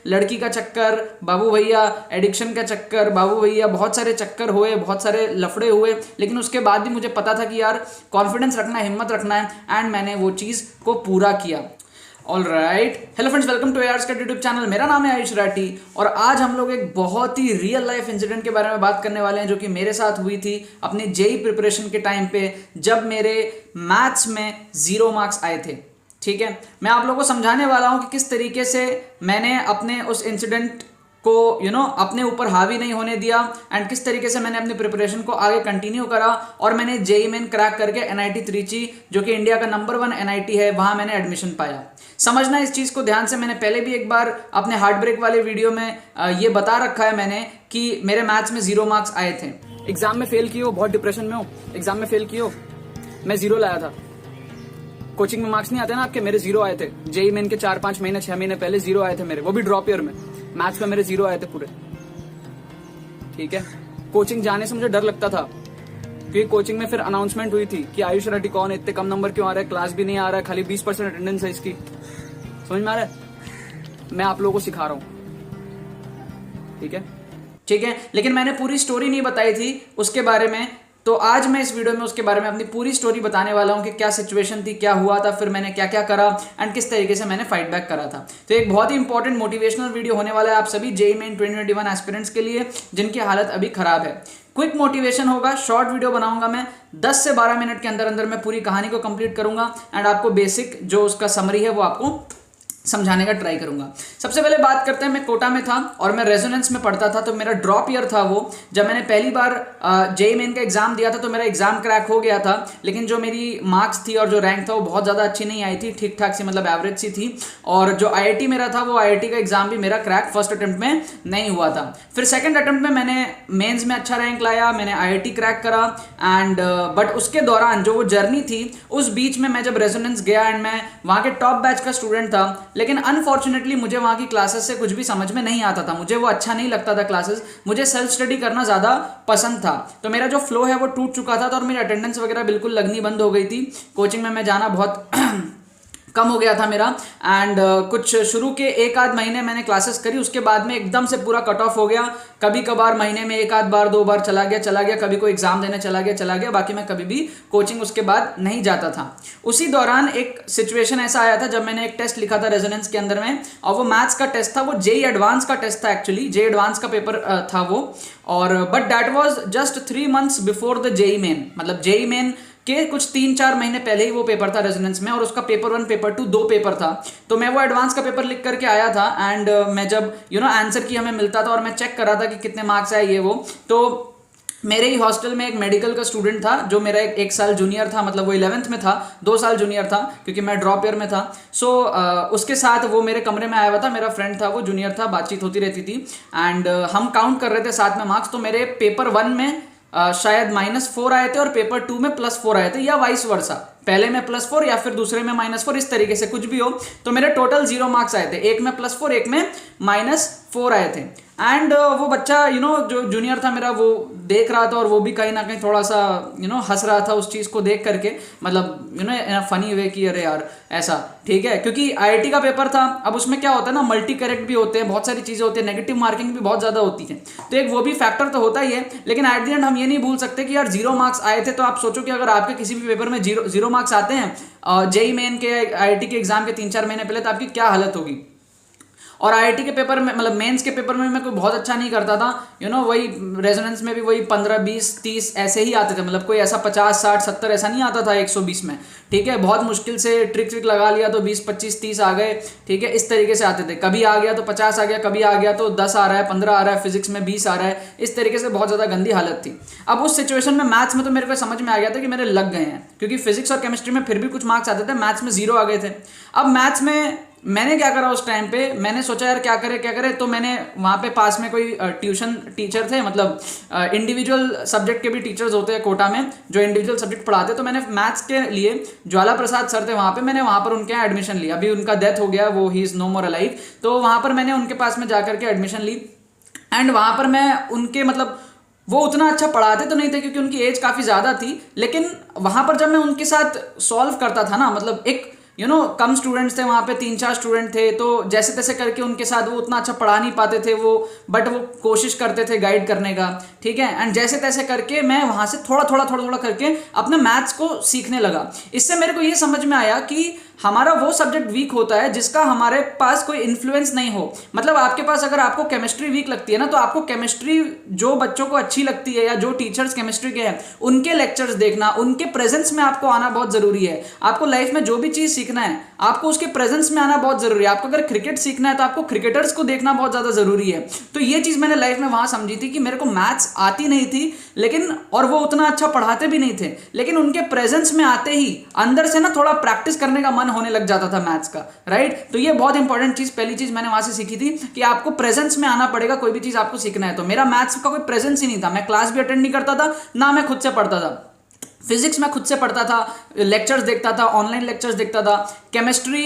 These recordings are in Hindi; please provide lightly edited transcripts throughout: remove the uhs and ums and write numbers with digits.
लड़की का चक्कर बाबू भैया, एडिक्शन का चक्कर बाबू भैया, बहुत सारे चक्कर हुए, बहुत सारे लफड़े हुए, लेकिन उसके बाद भी मुझे पता था कि यार कॉन्फिडेंस रखना है, हिम्मत रखना है, एंड मैंने वो चीज़ को पूरा किया। All right, hello friends, welcome to ARS का यूट्यूब चैनल। मेरा नाम है आयुष राठी और आज हम लोग एक बहुत ही रियल लाइफ इंसिडेंट के बारे में बात करने वाले हैं जो कि मेरे साथ हुई थी अपनी जेई प्रिपरेशन के टाइम पे, जब मेरे मैथ्स में 0 मार्क्स आए थे। ठीक है, मैं आप लोगों को समझाने वाला हूं कि किस तरीके से मैंने अपने उस इंसिडेंट को अपने ऊपर हावी नहीं होने दिया एंड किस तरीके से मैंने अपनी प्रिपरेशन को आगे कंटिन्यू करा और मैंने जेई मेन क्रैक करके NIT त्रिची, जो कि इंडिया का नंबर 1 NIT है, वहां मैंने एडमिशन पाया। समझना इस चीज को ध्यान से, मैंने पहले भी एक बार अपने हार्ट ब्रेक वाले वीडियो में ये बता रखा है मैंने कि मेरे मैथ्स में 0 मार्क्स आए थे। एग्जाम में फेल किए हो, बहुत डिप्रेशन में हो, एग्जाम में फेल किए हो, मैं 0 लाया था। कोचिंग में मार्क्स नहीं आते ना आपके, मेरे 0 आए थे। जेई मेन के 4-5 महीने 6 महीने पहले 0 आए थे मेरे, वो भी ड्रॉप ईयर में। मैथ्स में मेरे 0 आए थे पूरे। ठीक है, कोचिंग जाने से मुझे डर लगता था क्योंकि कोचिंग में फिर अनाउंसमेंट हुई थी कि आयुष राठी कौन है, इतने कम नंबर क्यों आ रहा है, क्लास भी नहीं आ रहा है, खाली 20% अटेंडेंस है इसकी। समझ में आ रहा है? मैं आप लोगों को सिखा रहा हूं। ठीक है, ठीक है, लेकिन मैंने पूरी स्टोरी नहीं बताई थी उसके बारे में, तो आज मैं इस वीडियो में उसके बारे में अपनी पूरी स्टोरी बताने वाला हूं कि क्या सिचुएशन थी, क्या हुआ था, फिर मैंने क्या क्या करा एंड किस तरीके से मैंने फाइट बैक करा था। तो एक बहुत ही इंपॉर्टेंट मोटिवेशनल वीडियो होने वाला है आप सभी जेई मेन 2021 एस्पिरेंट्स के लिए जिनकी हालत अभी खराब है। क्विक मोटिवेशन होगा, शॉर्ट वीडियो बनाऊंगा मैं, 10 से 12 मिनट के अंदर अंदर मैं पूरी कहानी को कंप्लीट करूंगा एंड आपको बेसिक जो उसका समरी है वो आपको समझाने का ट्राई करूंगा। सबसे पहले बात करते हैं, मैं कोटा में था और मैं रेजोनेंस में पढ़ता था, तो मेरा ड्रॉप ईयर था वो। जब मैंने पहली बार जेई मेन का एग्जाम दिया था तो मेरा एग्जाम क्रैक हो गया था, लेकिन जो मेरी मार्क्स थी और जो रैंक था वो बहुत ज़्यादा अच्छी नहीं आई थी, ठीक ठाक सी, मतलब एवरेज सी थी। और जो IIT मेरा था वो IIT का एग्जाम भी मेरा क्रैक फर्स्ट अटेम्प्ट में नहीं हुआ था। फिर सेकेंड अटेम्प्ट में मैंने मेन्स में अच्छा रैंक लाया, मैंने IIT क्रैक करा एंड बट उसके दौरान जो वो जर्नी थी उस बीच में मैं जब रेजोनेंस गया एंड मैं वहाँ के टॉप बैच का स्टूडेंट था, लेकिन अनफॉर्चुनेटली मुझे वहां की क्लासेस से कुछ भी समझ में नहीं आता था, मुझे वो अच्छा नहीं लगता था क्लासेस, मुझे सेल्फ स्टडी करना ज्यादा पसंद था। तो मेरा जो फ्लो है वो टूट चुका था, तो और मेरी अटेंडेंस वगैरह बिल्कुल लगनी बंद हो गई थी। कोचिंग में मैं जाना बहुत कम हो गया था मेरा एंड कुछ शुरू के 1-आध महीने मैंने क्लासेस करी, उसके बाद में एकदम से पूरा कट ऑफ हो गया। कभी कभार महीने में 1-आध बार 2 बार चला गया, कभी कोई एग्जाम देने चला गया, बाकी मैं कभी भी कोचिंग उसके बाद नहीं जाता था। उसी दौरान एक सिचुएशन ऐसा आया था जब मैंने एक टेस्ट लिखा था रेजोनेंस के अंदर में, और वो मैथ्स का टेस्ट था, वो जेई एडवांस का टेस्ट था, एक्चुअली जेई एडवांस का पेपर था वो। और but that was just 3 months before the JEE main, मतलब जेई मेन के कुछ 3-4 महीने पहले ही वो पेपर था रेजोनेंस में, और उसका पेपर 1 पेपर 2 2 पेपर था। तो मैं वो एडवांस का पेपर लिख करके आया था एंड मैं जब आंसर की हमें मिलता था और मैं चेक कर रहा था कि कितने मार्क्स आए ये वो, तो मेरे ही हॉस्टल में एक मेडिकल का स्टूडेंट था जो मेरा एक साल जूनियर था, मतलब वो 11th में था, 2 साल जूनियर था क्योंकि मैं ड्रॉप ईयर में था। सो उसके साथ वो मेरे कमरे में आया हुआ था, मेरा फ्रेंड था, वो जूनियर था, बातचीत होती रहती थी एंड हम काउंट कर रहे थे साथ में मार्क्स। तो मेरे पेपर 1 में शायद -4 आए थे और पेपर 2 में +4 आए थे, या वाइस वर्सा, पहले में +4 या फिर दूसरे में -4, इस तरीके से कुछ भी हो। तो मेरे टोटल 0 मार्क्स आए थे, एक में +4 एक में -4 आए थे। एंड वो बच्चा जो जूनियर था मेरा, वो देख रहा था और वो भी कहीं ना कहीं थोड़ा सा हंस रहा था उस चीज़ को देख करके, मतलब इन अ फनी वे कि अरे यार ऐसा, ठीक है, क्योंकि IIT का पेपर था। अब उसमें क्या होता है ना, मल्टी करेक्ट भी होते हैं, बहुत सारी चीज़ें होती है, नेगेटिव मार्किंग भी बहुत ज़्यादा होती है, तो एक वो भी फैक्टर तो होता ही है। लेकिन एट द एंड हम ये नहीं भूल सकते कि यार 0 मार्क्स आए थे, तो आप सोचो कि अगर आपके किसी भी पेपर में 0 मार्क्स आते हैं जेई मेन के IIT के एग्जाम के 3-4 महीने पहले, तो आपकी क्या हालत होगी। और IIT के पेपर में, मतलब मेंस के पेपर में मैं कोई बहुत अच्छा नहीं करता था, वही रेजोनेंस में भी वही 15, 20, 30 ऐसे ही आते थे, मतलब कोई ऐसा 50, 60, 70 ऐसा नहीं आता था 120 में। ठीक है, बहुत मुश्किल से ट्रिक लगा लिया तो 20, 25, 30 आ गए। ठीक है, इस तरीके से आते थे, कभी आ गया तो 50 आ गया, कभी आ गया तो 10 आ रहा है, 15 आ रहा है, फिजिक्स में 20 आ रहा है, इस तरीके से बहुत ज़्यादा गंदी हालत थी। अब उस सिचुएशन में मैथ्स में तो मेरे को समझ में आ गया था कि मेरे लग गए हैं, क्योंकि फिजिक्स और केमिस्ट्री में फिर भी कुछ मार्क्स आते थे, मैथ्स में 0 आ गए थे। अब मैथ्स में मैंने क्या करा उस टाइम पे, मैंने सोचा यार क्या करे, तो मैंने वहाँ पे पास में कोई ट्यूशन टीचर थे, मतलब इंडिविजुअल सब्जेक्ट के भी टीचर्स होते हैं कोटा में जो इंडिविजुअल सब्जेक्ट पढ़ाते, तो मैंने मैथ्स के लिए ज्वाला प्रसाद सर थे वहाँ पे, मैंने वहाँ पर उनके यहाँ एडमिशन लिया। अभी उनका डेथ हो गया, वो he is no more alive, तो वहाँ पर मैंने उनके पास में जाकर के एडमिशन ली एंड वहाँ पर मैं उनके, मतलब वो उतना अच्छा पढ़ाते तो नहीं थे क्योंकि उनकी एज काफ़ी ज़्यादा थी, लेकिन वहाँ पर जब मैं उनके साथ सॉल्व करता था ना, मतलब एक कम स्टूडेंट्स थे वहाँ पे, 3-4 स्टूडेंट थे, तो जैसे तैसे करके उनके साथ वो उतना अच्छा पढ़ा नहीं पाते थे वो, बट वो कोशिश करते थे गाइड करने का, ठीक है। एंड जैसे तैसे करके मैं वहाँ से थोड़ा थोड़ा करके अपने मैथ्स को सीखने लगा। इससे मेरे को ये समझ में आया कि हमारा वो सब्जेक्ट वीक होता है जिसका हमारे पास कोई इन्फ्लुएंस नहीं हो। मतलब आपके पास अगर आपको केमिस्ट्री वीक लगती है ना, तो आपको केमिस्ट्री जो बच्चों को अच्छी लगती है या जो टीचर्स केमिस्ट्री के हैं उनके लेक्चर्स देखना, उनके प्रेजेंस में आपको आना बहुत जरूरी है। आपको लाइफ में जो भी चीज सीखना है आपको उसके प्रेजेंस में आना बहुत जरूरी है। आपको अगर क्रिकेट सीखना है तो आपको क्रिकेटर्स को देखना बहुत ज्यादा जरूरी है। तो ये चीज मैंने लाइफ में वहां समझी थी कि मेरे को मैथ्स आती नहीं थी, लेकिन और वो उतना अच्छा पढ़ाते भी नहीं थे, लेकिन उनके प्रेजेंस में आते ही अंदर से ना थोड़ा प्रैक्टिस करने का मन होने लग जाता था मैथ्स का, राइट। तो ये बहुत इंपॉर्टेंट चीज, पहली चीज मैंने वहां से सीखी थी कि आपको प्रेजेंस में आना पड़ेगा, कोई भी चीज आपको सीखना है। तो मेरा मैथ्स का कोई प्रेजेंस ही नहीं था, मैं क्लास भी अटेंड नहीं करता था, ना मैं खुद से पढ़ता था। फिजिक्स में खुद से पढ़ता था, लेक्चर्स देखता था, ऑनलाइन लेक्चर्स देखता था। केमिस्ट्री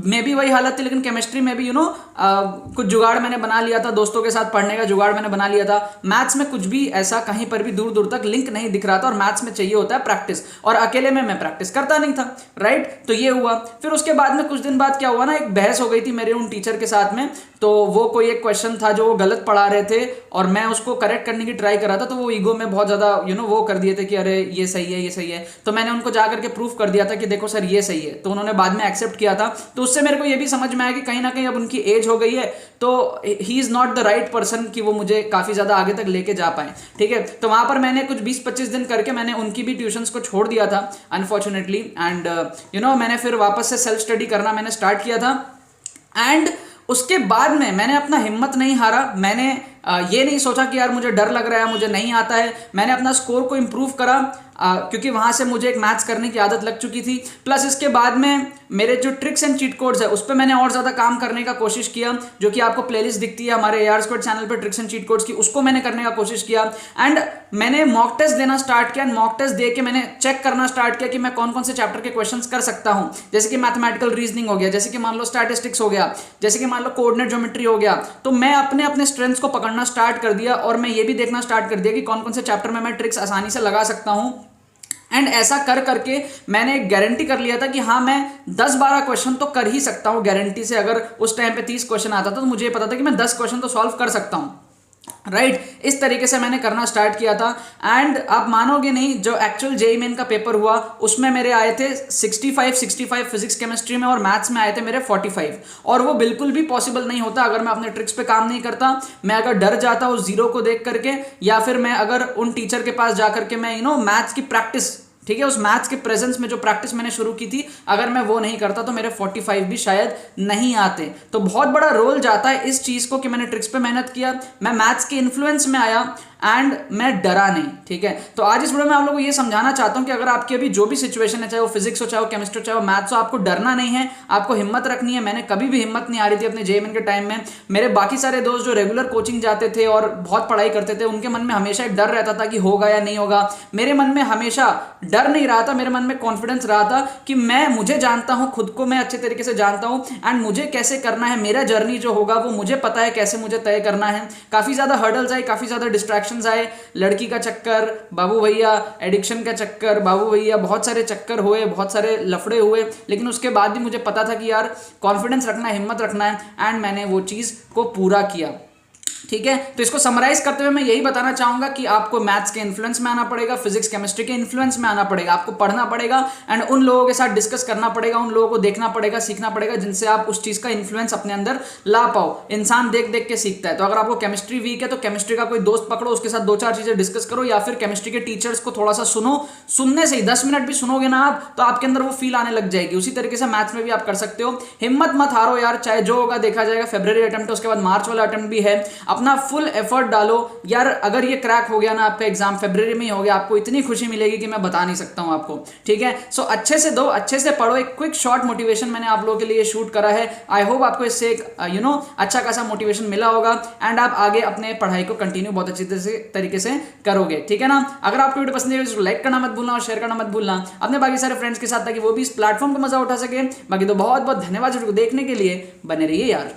में भी वही हालत थी, लेकिन केमिस्ट्री में भी कुछ जुगाड़ मैंने बना लिया था, दोस्तों के साथ पढ़ने का जुगाड़ मैंने बना लिया था। मैथ्स में कुछ भी ऐसा कहीं पर भी दूर दूर तक लिंक नहीं दिख रहा था, और मैथ्स में चाहिए होता है प्रैक्टिस, और अकेले में मैं प्रैक्टिस करता नहीं था, राइट। तो ये हुआ। फिर उसके बाद में कुछ दिन बाद क्या हुआ ना, एक बहस हो गई थी मेरे उन टीचर के साथ में। तो वो कोई एक क्वेश्चन था जो वो गलत पढ़ा रहे थे और मैं उसको करेक्ट करने की ट्राई कर रहा था, तो वो ईगो में बहुत ज्यादा वो कर दिए थे कि अरे ये सही है, ये सही है। तो मैंने उनको जाकर के प्रूफ कर दिया था कि देखो सर ये सही है, तो उन्होंने बाद में एक्सेप्ट किया था। तो उससे मेरे को ये भी समझ में आया कि कहीं ना कहीं अब उनकी एज हो गई है, तो he is not the right person कि वो मुझे काफी ज्यादा आगे तक लेके जा पाए, ठीक है। तो वहां पर मैंने कुछ 20-25 दिन करके मैंने उनकी भी ट्यूशंस को छोड़ दिया था अनफॉर्चुनेटली, एंड मैंने फिर वापस से सेल्फ स्टडी करना मैंने स्टार्ट किया था। एंड उसके बाद में मैंने अपना हिम्मत नहीं हारा। मैंने ये नहीं सोचा कि यार मुझे डर लग रहा है, मुझे नहीं आता है। मैंने अपना स्कोर को इंप्रूव करा, क्योंकि वहां से मुझे एक मैथ्स करने की आदत लग चुकी थी। प्लस इसके बाद में मेरे जो ट्रिक्स एंड चीट कोड्स है उस पर मैंने और ज्यादा काम करने का कोशिश किया, जो कि आपको प्लेलिस्ट दिखती है हमारे AR स्क्वाड चैनल पर ट्रिक्स एंड चीट कोड्स की, उसको मैंने करने का कोशिश किया। एंड मैंने मॉक टेस्ट देना स्टार्ट किया। मॉक टेस्ट दे के मैंने चेक करना स्टार्ट किया कि मैं कौन कौन से चैप्टर के क्वेश्चंस कर सकता हूं, जैसे कि मैथमेटिकल रीजनिंग हो गया, जैसे कि मान लो स्टैटिस्टिक्स हो गया, जैसे कि मान लो कोऑर्डिनेट ज्योमेट्री हो गया। तो मैं अपने स्ट्रेंथ्स को पकड़ना स्टार्ट कर दिया, और मैं ये भी देखना स्टार्ट कर दिया कि कौन कौन से चैप्टर में मैं ट्रिक्स आसानी से लगा सकता हूं। एंड ऐसा कर करके मैंने गारंटी कर लिया था कि हाँ मैं 10-12 क्वेश्चन तो कर ही सकता हूं गारंटी से। अगर उस टाइम पे 30 क्वेश्चन आता था तो मुझे पता था कि मैं 10 क्वेश्चन तो सॉल्व कर सकता हूं, राइट। इस तरीके से मैंने करना स्टार्ट किया था। एंड आप मानोगे नहीं, जो एक्चुअल जेईई मेन का पेपर हुआ उसमें मेरे आए थे 65 फिजिक्स केमिस्ट्री में, और मैथ्स में आए थे मेरे 45। और वो बिल्कुल भी पॉसिबल नहीं होता अगर मैं अपने ट्रिक्स पे काम नहीं करता। मैं अगर डर जाता उस जीरो को देख करके, या फिर मैं अगर उन टीचर के पास जाकर के मैं मैथ्स की प्रैक्टिस, ठीक है, उस मैथ्स के प्रेजेंस में जो प्रैक्टिस मैंने शुरू की थी, अगर मैं वो नहीं करता तो मेरे 45 भी शायद नहीं आते। तो बहुत बड़ा रोल जाता है इस चीज को कि मैंने ट्रिक्स पे मेहनत किया, मैं मैथ्स के इन्फ्लुएंस में आया, एंड मैं डरा नहीं, ठीक है। तो आज इस वीडियो में आप लोगों को ये समझाना चाहता हूं कि अगर आपकी अभी जो भी सिचुएशन है, चाहे वो फिजिक्स हो, चाहे वो केमिस्ट्री हो, चाहे वो मैथ्स हो, आपको डरना नहीं है, आपको हिम्मत रखनी है। मैंने कभी भी हिम्मत नहीं आ रही थी अपने जेईई मेन के टाइम में। मेरे बाकी सारे दोस्त जो रेगुलर कोचिंग जाते थे और बहुत पढ़ाई करते थे, उनके मन में हमेशा एक डर रहता था कि होगा या नहीं होगा। मेरे मन में हमेशा डर नहीं रहा था, मेरे मन में कॉन्फिडेंस रहा था कि मुझे जानता हूं, खुद को मैं अच्छे तरीके से जानता हूं, एंड मुझे कैसे करना है, मेरा जर्नी जो होगा वो मुझे पता है कैसे मुझे तय करना है। काफी ज्यादा हर्डल्स आए, काफी ज्यादा डिस्ट्रैक्शंस आए, लड़की का चक्कर, बाबू भैया, एडिक्शन का चक्कर, बाबू भैया, बहुत सारे चक्कर हुए, बहुत सारे लफड़े हुए, लेकिन उसके बाद भी मुझे पता था कि यार कॉन्फिडेंस रखना है, हिम्मत रखना है, एंड मैंने वो चीज को पूरा किया, ठीक है। तो इसको समराइज करते हुए मैं यही बताना चाहूंगा कि आपको मैथ्स के इन्फ्लुएंस में आना पड़ेगा, फिजिक्स केमिस्ट्री के इन्फ्लुएंस में आना पड़ेगा, आपको पढ़ना पड़ेगा, एंड उन लोगों के साथ डिस्कस करना पड़ेगा, उन लोगों को देखना पड़ेगा, सीखना पड़ेगा, जिनसे आप उस चीज का इन्फ्लुएंस अपने अंदर ला पाओ। इंसान देख देख के सीखता है। तो अगर आपको केमिस्ट्री वीक है तो केमिस्ट्री का कोई दोस्त पकड़ो, उसके साथ 2-4 चीजें डिस्कस करो, या फिर केमिस्ट्री के टीचर्स को थोड़ा सा सुनो। सुनने से ही 10 मिनट भी सुनोगे ना आप, तो आपके अंदर वो फील आने लग जाएगी। उसी तरीके से मैथ्स में भी आप कर सकते हो। हिम्मत मत हारो यार, चाहे जो होगा देखा जाएगा। फेब्रुअरी अटेम्प्ट है, उसके बाद मार्च वाला अटेम्प्ट भी है। अपना फुल एफर्ट डालो यार। अगर ये क्रैक हो गया ना आपका एग्जाम, फेब्रुअरी में ही हो गया, आपको इतनी खुशी मिलेगी कि मैं बता नहीं सकता हूं आपको, ठीक है। सो अच्छे से दो, अच्छे से पढ़ो। एक क्विक शॉर्ट मोटिवेशन मैंने आप लोगों के लिए शूट करा है। आई होप आपको इससे एक अच्छा खासा मोटिवेशन मिला होगा, एंड आप आगे अपने पढ़ाई को कंटिन्यू बहुत अच्छी तरीके से करोगे, ठीक है ना। अगर आपको वीडियो पसंद है तो लाइक करना मत भूलना और शेयर करना मत भूलना अपने बाकी सारे फ्रेंड्स के साथ, ताकि वो भी इस प्लेटफॉर्म का मजा उठा सके। बाकी तो बहुत बहुत धन्यवाद वीडियो को देखने के लिए। बने रहिए यार।